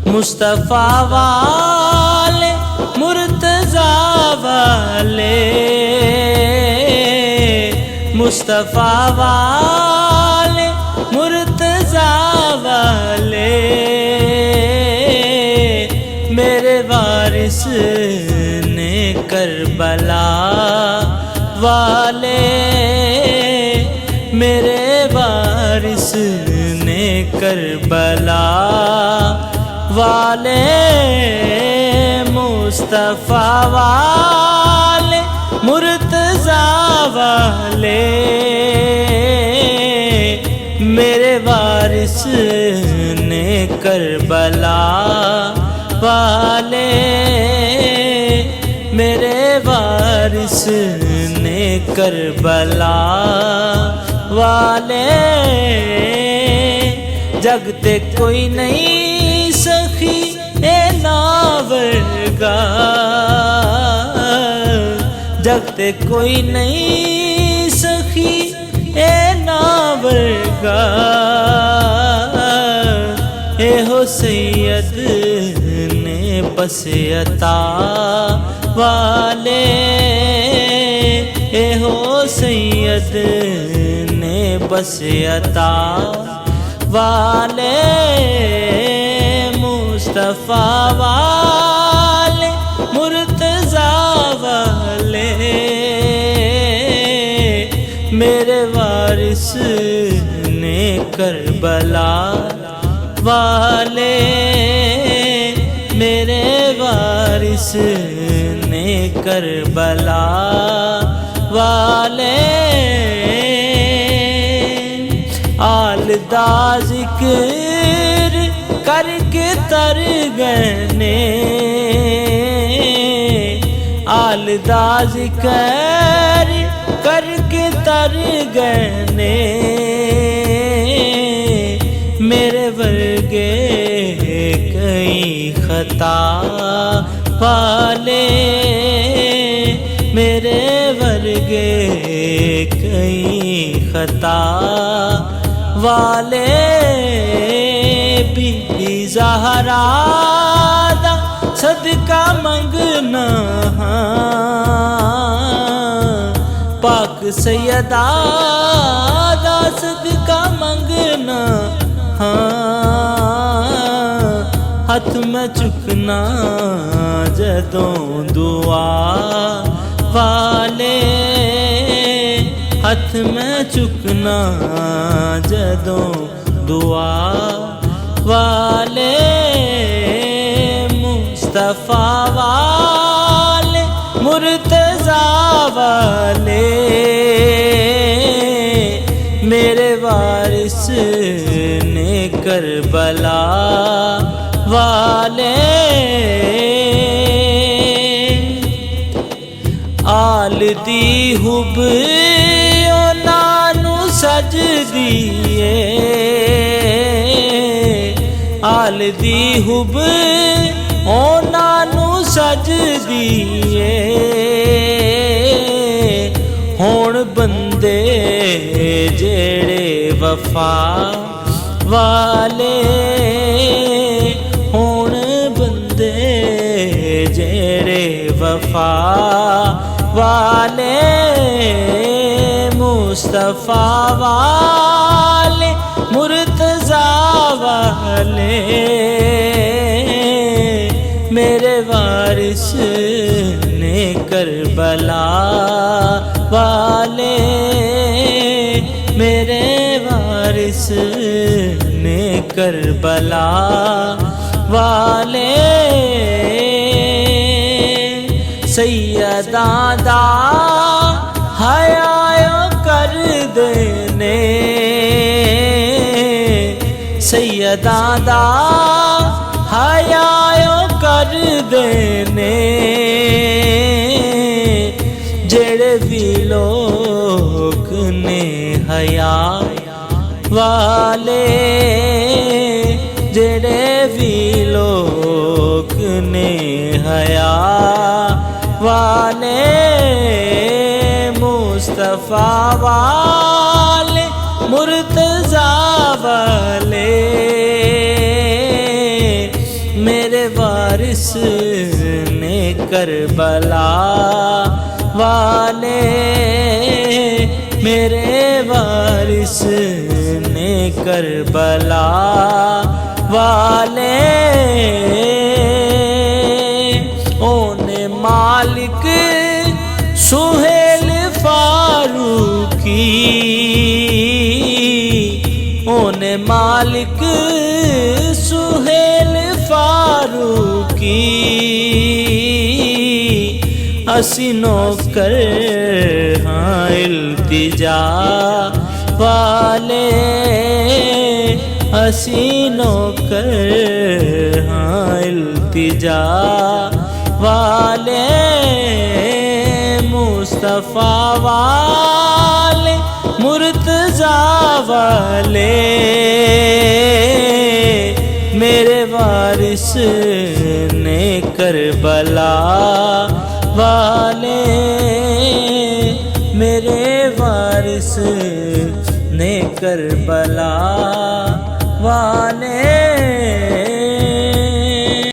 مصطفیٰ والے مرتضیٰ والے، مصطفیٰ والے مرتضیٰ والے، میرے وارث نے کربلا والے، میرے وارث نے کربلا والے، مصطفیٰ والے مرتضیٰ والے، میرے وارث نے کربلا والے، میرے وارث نے کربلا والے، جگ تے کوئی نہیں سخی اے ناورگا، جگ تے کوئی نہیں سخی اے ناورگا، اے ہو سید نے بس عطا والے، اے ہو سید نے بس عطا والے، مصطفیٰ والے مرتضیٰ والے، میرے وارث نے کربلا والے، میرے وارث نے کربلا والے، آل دا ذکر کر کے تر گئے نے، آل دا ذکر کر کے تر گئے نے، میرے ورگے کئی خطا والے، میرے ورگے کئی خطا والے، بی بی زہرا دا صدقہ منگنا، پاک سیدہ دا صدقہ منگنا، ہاتھ میں چکنا جدوں دعا والے، ہاتھ میں چکنا جدوں دعا والے، مصطفیٰ والے مرتضیٰ والے، میرے وارث نے کربلا والے، آل دی حب نانو سجدی ہے، آل دی حب نانو سجدی ہے، ہون بندے جیڑے وفا والے، ہون بندے جیڑے وفا والے، مصطفیٰ والے مرتضیٰ والے، میرے وارث نے کربلا والے، میرے وارث نے کربلا والے، سیداں دا حیا کر دینے، سیداں دا حیا کر دینے، جڑے بھی لوگ نے حیا والے، جڑے بھی لوگ نے حیا والے مصطفیٰ والے مرتضیٰ والے میرے وارث نے کربلا والے میرے وارث نے کربلا والے اونے مالک سہیل فاروقی اونے مالک سہیل فاروقی اسی نوکر ہاں التجا والے اسی نوکر ہاں التجا والے مصطفیٰ والے مرتضیٰ والے میرے وارث نے کربلا والے میرے وارث نے کربلا والے